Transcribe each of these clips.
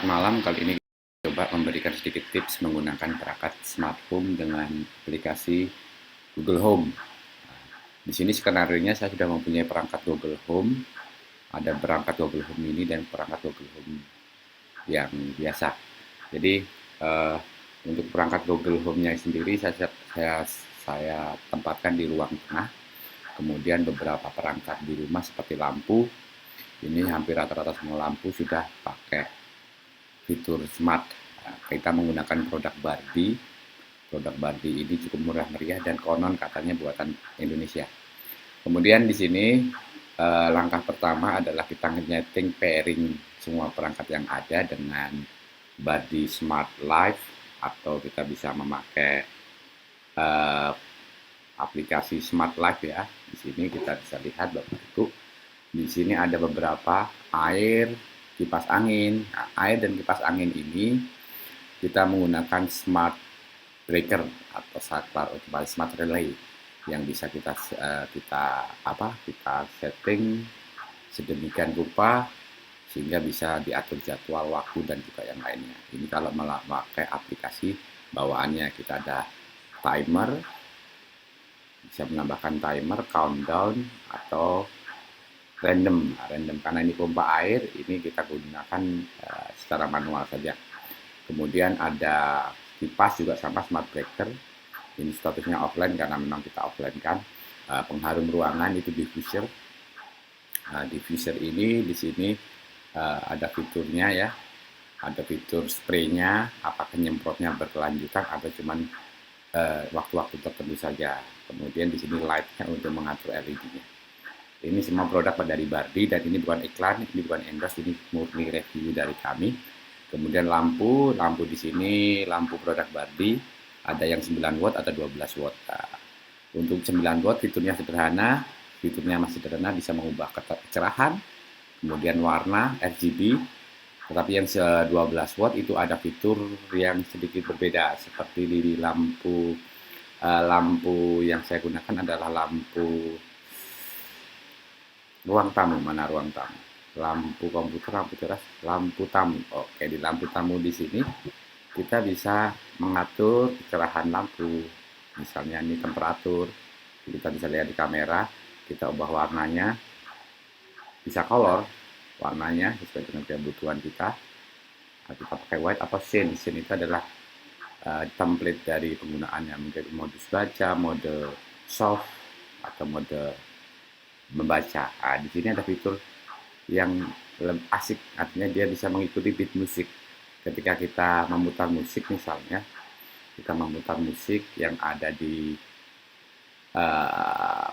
malam, kali ini coba memberikan sedikit tips menggunakan perangkat smart home dengan aplikasi Google Home. Di sini skenario-nya saya sudah mempunyai perangkat Google Home, ada perangkat Google Home Mini dan perangkat Google Home yang biasa. Jadi untuk perangkat Google Home-nya sendiri saya tempatkan di ruang tengah. Kemudian beberapa perangkat di rumah seperti lampu, ini hampir rata-rata semua lampu sudah pakai fitur smart. Kita menggunakan produk Barbie. Produk Barbie ini cukup murah meriah dan konon katanya buatan Indonesia. Kemudian di sini langkah pertama adalah kita nge-setting pairing semua perangkat yang ada dengan Barbie Smart Life, atau kita bisa memakai aplikasi Smart Life ya. Di sini kita bisa lihat Bapak Ibu. Di sini ada beberapa air, kipas angin. Nah, air dan kipas angin ini kita menggunakan smart breaker atau saklar otomatis smart relay yang bisa kita setting sedemikian rupa sehingga bisa diatur jadwal waktu dan juga yang lainnya. Ini kalau memakai aplikasi bawaannya, kita ada timer, bisa menambahkan timer, countdown, atau random karena ini pompa air, ini kita gunakan secara manual saja. Kemudian ada kipas juga sama smart breaker, ini statusnya offline karena memang kita offline kan. Pengharum ruangan itu diffuser. Diffuser ini di sini ada fiturnya ya, ada fitur spraynya, apakah nyemprotnya berkelanjutan atau cuman waktu-waktu tertentu saja. Kemudian di sini light-nya untuk mengatur LED-nya. Ini semua produk dari Barbie dan ini bukan iklan, ini bukan endorse, ini murni review dari kami. Kemudian lampu di sini lampu produk Barbie, ada yang 9 watt, ada 12 watt. Nah, untuk 9 watt fiturnya masih sederhana, bisa mengubah kecerahan, kemudian warna RGB. Tetapi yang 12 watt itu ada fitur yang sedikit berbeda, seperti di lampu yang saya gunakan adalah lampu ruang tamu. Mana ruang tamu? Lampu komputer, lampu teras, lampu tamu. Oke, di lampu tamu di sini kita bisa mengatur kecerahan lampu. Misalnya ini temperatur, kita bisa lihat di kamera, kita ubah warnanya, bisa color warnanya sesuai dengan kebutuhan kita. Kita pakai white atau shine. Shine itu adalah template dari penggunaannya, menjadi modus baca, mode soft, atau mode membaca. Di sini ada fitur yang asik, artinya dia bisa mengikuti beat musik. Ketika kita memutar musik, misalnya kita memutar musik yang ada di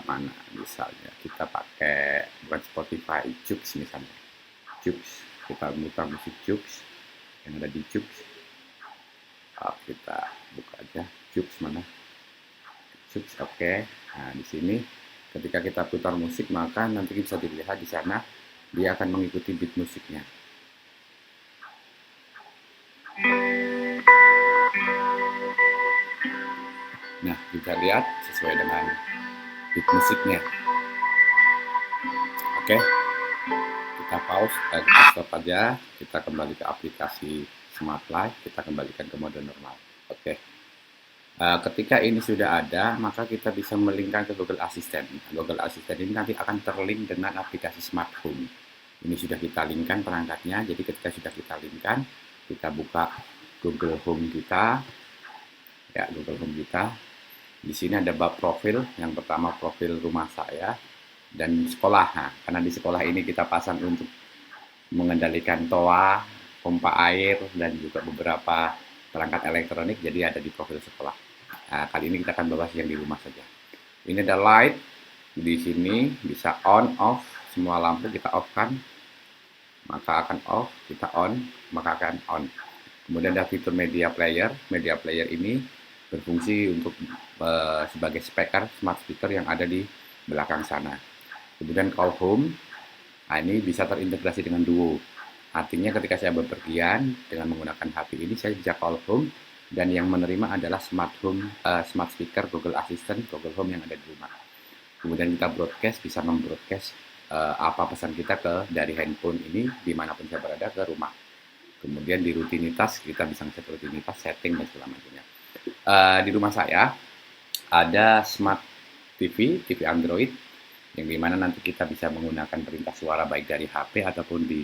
mana, misalnya kita pakai bukan Spotify, Joox misalnya, Joox, kita memutar musik Joox yang ada di Joox. Kita buka aja Joox, mana Joox. Oke. Nah, di sini ketika kita putar musik, maka nanti bisa dilihat di sana dia akan mengikuti beat musiknya. Nah, kita lihat sesuai dengan beat musiknya. Oke, kita pause, kita stop aja, kita kembali ke aplikasi Smart Life, kita kembalikan ke mode normal. Oke. Ketika ini sudah ada, maka kita bisa melingkan ke Google Assistant. Google Assistant ini nanti akan terlink dengan aplikasi Smart Home. Ini sudah kita linkkan perangkatnya, jadi ketika sudah kita linkkan, kita buka Google Home kita. Ya, Google Home kita. Di sini ada bab profil. Yang pertama profil rumah saya dan sekolah. Nah, karena di sekolah ini kita pasang untuk mengendalikan toa, pompa air, dan juga beberapa perangkat elektronik, jadi ada di profil sekolah. Nah, kali ini kita akan bahas yang di rumah saja. Ini ada light, di sini bisa on, off, semua lampu kita off kan, maka akan off, kita on, maka akan on. Kemudian ada fitur media player ini berfungsi untuk sebagai speaker, smart speaker yang ada di belakang sana. Kemudian call home, nah ini bisa terintegrasi dengan Duo. Artinya ketika saya bepergian dengan menggunakan HP ini, saya bisa call home dan yang menerima adalah smart speaker Google Assistant, Google Home yang ada di rumah. Kemudian kita broadcast, bisa membroadcast apa pesan kita dari handphone ini dimanapun saya berada ke rumah. Kemudian di rutinitas kita bisa set rutinitas, setting dan segala macamnya. Di rumah saya ada smart TV Android yang dimana nanti kita bisa menggunakan perintah suara baik dari HP ataupun di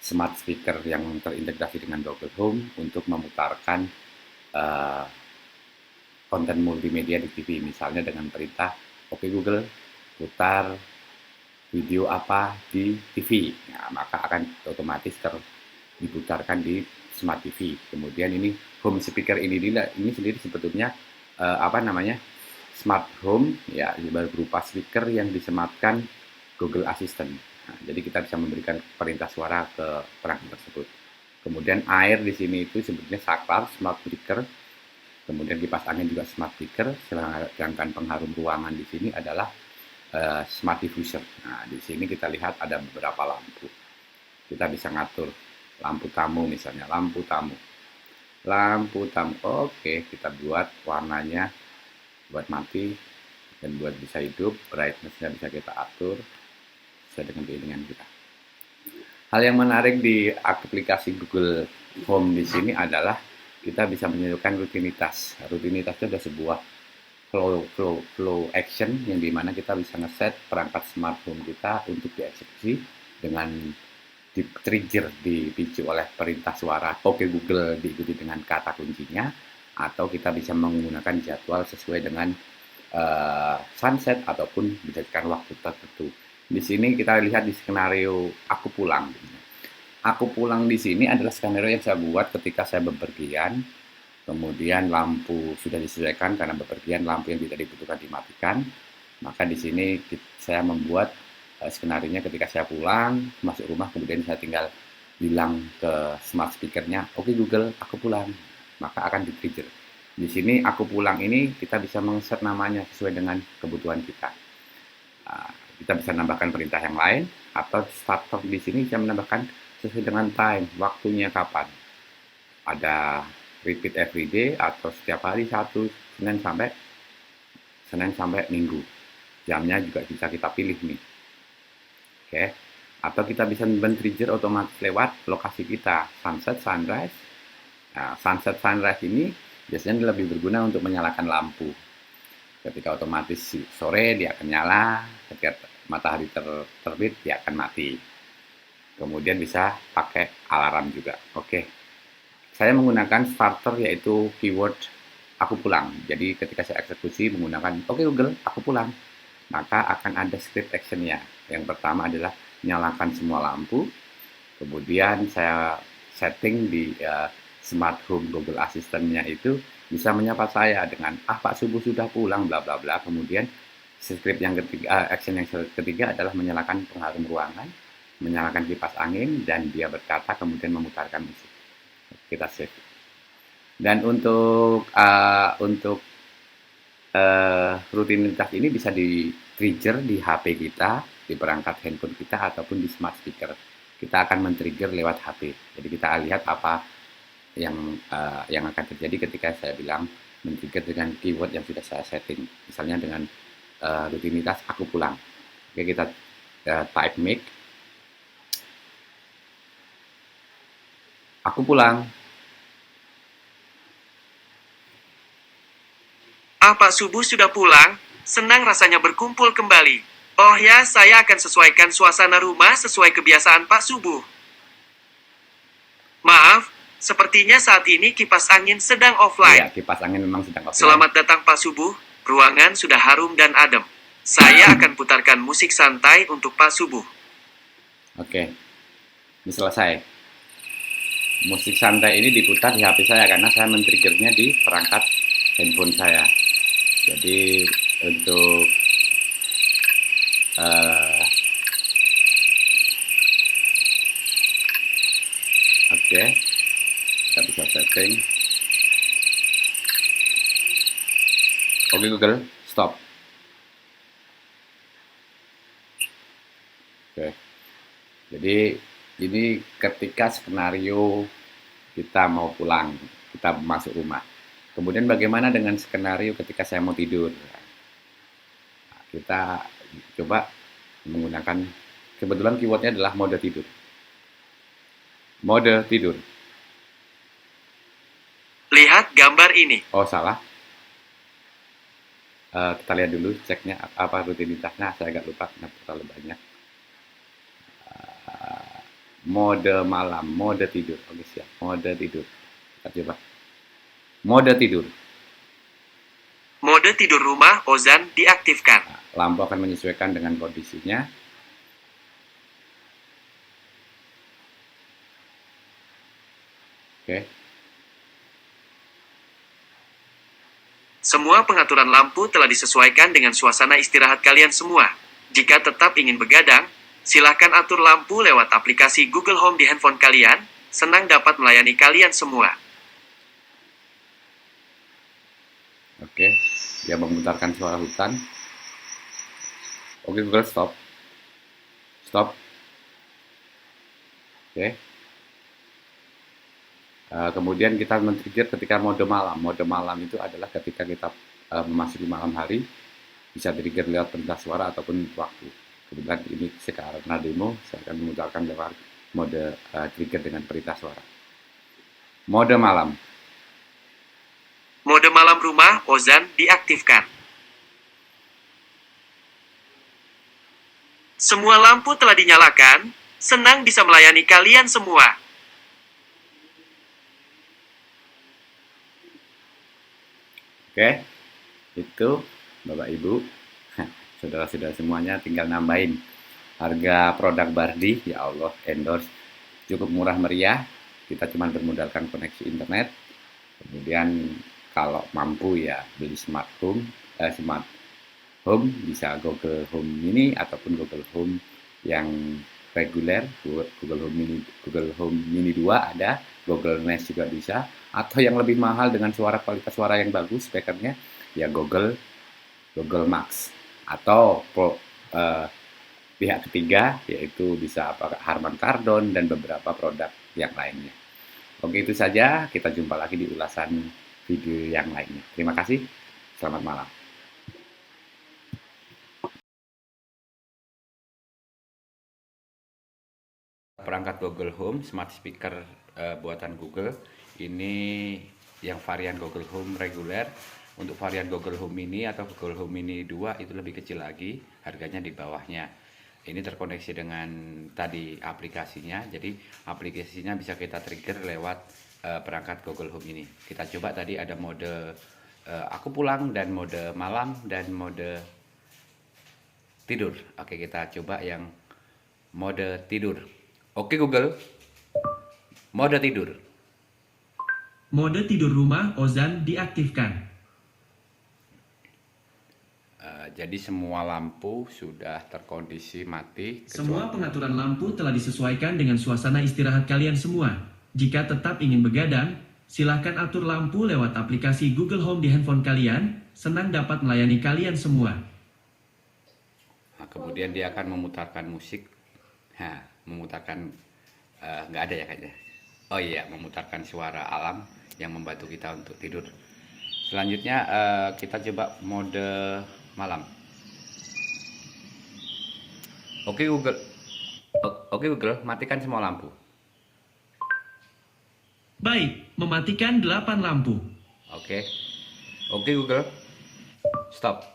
smart speaker yang terintegrasi dengan Google Home untuk memutarkan uh, konten multimedia di TV, misalnya dengan perintah Oke Google putar video apa di TV. Nah, maka akan otomatis diputarkan di smart TV. Kemudian ini home speaker ini sendiri sebetulnya apa namanya, smart home ya, berupa speaker yang disematkan Google Assistant. Nah, jadi kita bisa memberikan perintah suara ke perangkat tersebut. Kemudian air di sini itu sebetulnya saklar smart speaker. Kemudian kipas angin juga smart speaker. Sedangkan pengharum ruangan di sini adalah smart diffuser. Nah, di sini kita lihat ada beberapa lampu. Kita bisa ngatur lampu tamu misalnya, lampu tamu. Oke, kita buat warnanya buat mati dan buat bisa hidup, brightness-nya bisa kita atur sesuai dengan keinginan kita. Hal yang menarik di aplikasi Google Home di sini adalah kita bisa menunjukkan rutinitas. Rutinitas itu adalah sebuah flow action yang dimana kita bisa ngeset perangkat smart home kita untuk dieksekusi dengan di-trigger, dipicu oleh perintah suara Oke Google diikuti dengan kata kuncinya, atau kita bisa menggunakan jadwal sesuai dengan sunset ataupun berdasarkan waktu tertentu. Di sini kita lihat di skenario aku pulang. Aku pulang di sini adalah skenario yang saya buat ketika saya bepergian. Kemudian lampu sudah disesuaikan karena bepergian, lampu yang tidak dibutuhkan dimatikan. Maka di sini saya membuat skenario-nya ketika saya pulang, masuk rumah, kemudian saya tinggal bilang ke smart speaker-nya, "Oke Google, aku pulang." Maka akan di-trigger. Di sini aku pulang ini kita bisa mengset namanya sesuai dengan kebutuhan kita. Kita bisa menambahkan perintah yang lain, atau starter di sini bisa menambahkan sesuai dengan time, waktunya kapan. Ada repeat every day atau setiap hari satu, Senin sampai Minggu. Jamnya juga bisa kita pilih nih. Oke. Atau kita bisa men-trigger otomatis lewat lokasi kita, sunset, sunrise. Nah, sunset, sunrise ini biasanya lebih berguna untuk menyalakan lampu. Ketika otomatis sore dia akan nyala, ketika matahari terbit dia akan mati. Kemudian bisa pakai alarm juga. Oke. Saya menggunakan starter yaitu keyword aku pulang. Jadi ketika saya eksekusi menggunakan Oke Google, aku pulang, maka akan ada script action-nya. Yang pertama adalah nyalakan semua lampu. Kemudian saya setting di smart home Google Assistant-nya itu bisa menyapa saya dengan Pak Subuh sudah pulang bla bla bla. Kemudian script yang ketiga, action yang ketiga adalah menyalakan pengharum ruangan, menyalakan kipas angin, dan dia berkata kemudian memutarkan musik. Kita save. Dan untuk rutinitas ini bisa di-trigger di HP kita, di perangkat handphone kita, ataupun di smart speaker. Kita akan men-trigger lewat HP. Jadi kita lihat apa yang akan terjadi ketika saya bilang men-trigger dengan keyword yang sudah saya setting. Misalnya dengan rutinitas aku pulang. Oke, kita type make. Aku pulang. Pak Subuh sudah pulang, senang rasanya berkumpul kembali. Oh ya, saya akan sesuaikan suasana rumah sesuai kebiasaan Pak Subuh. Maaf, sepertinya saat ini kipas angin sedang offline. Ya, kipas angin memang sedang offline. Selamat datang Pak Subuh, ruangan sudah harum dan adem. Saya akan putarkan musik santai untuk Pak Subuh. Oke, ini selesai. Musik santai ini diputar di HP saya karena saya men-triggernya di perangkat handphone saya. Jadi untuk oke, kita bisa setting. Oke Google, stop. Oke, jadi ini ketika skenario kita mau pulang, kita masuk rumah. Kemudian bagaimana dengan skenario ketika saya mau tidur? Nah, kita coba menggunakan, kebetulan keywordnya adalah mode tidur. Mode tidur. Lihat gambar ini. Oh, salah. Kita lihat dulu ceknya apa rutinitasnya. Saya agak lupa kenapa terlalu banyak. Mode malam, mode tidur. Oke, siap. Mode tidur. Kita coba. Mode tidur. Mode tidur rumah Ozan diaktifkan. Nah, lampu akan menyesuaikan dengan kondisinya. Oke. Semua pengaturan lampu telah disesuaikan dengan suasana istirahat kalian semua. Jika tetap ingin begadang, silakan atur lampu lewat aplikasi Google Home di handphone kalian. Senang dapat melayani kalian semua. Oke. Dia memutarkan suara hutan. Oke, Google, stop. Stop. Oke. Kemudian kita men-trigger ketika mode malam. Mode malam itu adalah ketika kita memasuki malam hari, bisa trigger lewat perintah suara ataupun waktu. Kemudian ini sekarang demo, saya akan memutarkan lewat mode trigger dengan perintah suara. Mode malam. Mode malam rumah Ozan diaktifkan. Semua lampu telah dinyalakan. Senang bisa melayani kalian semua. Oke, itu Bapak Ibu, saudara-saudara semuanya tinggal nambahin harga produk Bardi, ya Allah, endorse, cukup murah meriah, kita cuma bermodalkan koneksi internet, kemudian kalau mampu ya beli smart home, bisa Google Home Mini ataupun Google Home yang reguler, Google Home Mini 2 ada, Google Nest juga bisa, atau yang lebih mahal dengan kualitas suara yang bagus speakernya ya Google Max, atau pihak ketiga yaitu bisa pakai Harman Kardon dan beberapa produk yang lainnya. Oke, itu saja, kita jumpa lagi di ulasan video yang lainnya. Terima kasih, selamat malam. Perangkat Google Home, smart speaker buatan Google. Ini yang varian Google Home reguler. Untuk varian Google Home Mini atau Google Home Mini 2 itu lebih kecil lagi, harganya di bawahnya. Ini terkoneksi dengan tadi aplikasinya, jadi aplikasinya bisa kita trigger lewat perangkat Google Home ini. Kita coba tadi ada mode aku pulang dan mode malam dan mode tidur. Oke, kita coba yang mode tidur. Oke Google, mode tidur. Mode tidur rumah Ozan diaktifkan. Jadi semua lampu sudah terkondisi mati. Semua pengaturan lampu telah disesuaikan dengan suasana istirahat kalian semua. Jika tetap ingin begadang, silahkan atur lampu lewat aplikasi Google Home di handphone kalian. Senang dapat melayani kalian semua. Nah, kemudian dia akan memutarkan musik. Nah, memutarkan nggak ada ya kayaknya. Oh iya, memutarkan suara alam yang membantu kita untuk tidur. Selanjutnya kita coba mode malam. Oke Google, matikan semua lampu. Baik, mematikan 8 lampu. Oke Google, stop.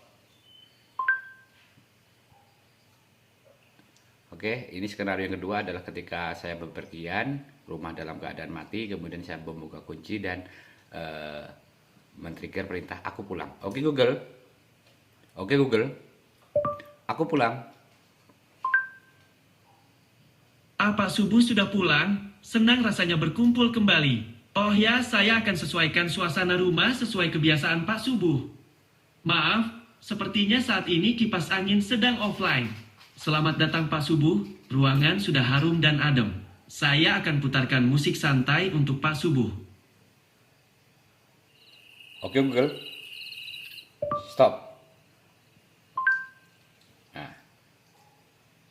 Oke, ini skenario yang kedua adalah ketika saya bepergian, rumah dalam keadaan mati, kemudian saya membuka kunci dan men-trigger perintah aku pulang. Oke Google, aku pulang. Apa subuh sudah pulang? Senang rasanya berkumpul kembali. Oh ya, saya akan sesuaikan suasana rumah sesuai kebiasaan Pak Subuh. Maaf, sepertinya saat ini kipas angin sedang offline. Selamat datang Pak Subuh, ruangan sudah harum dan adem. Saya akan putarkan musik santai untuk Pak Subuh. Oke Google, stop. Nah,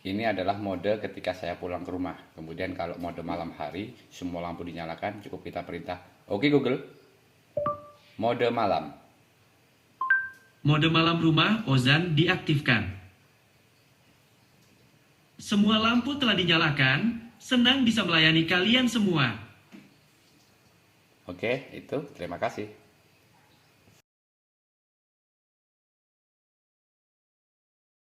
ini adalah mode ketika saya pulang ke rumah. Kemudian kalau mode malam hari, semua lampu dinyalakan, cukup kita perintah. Oke Google, mode malam. Mode malam rumah Ozan diaktifkan. Semua lampu telah dinyalakan. Senang bisa melayani kalian semua. Oke, itu terima kasih.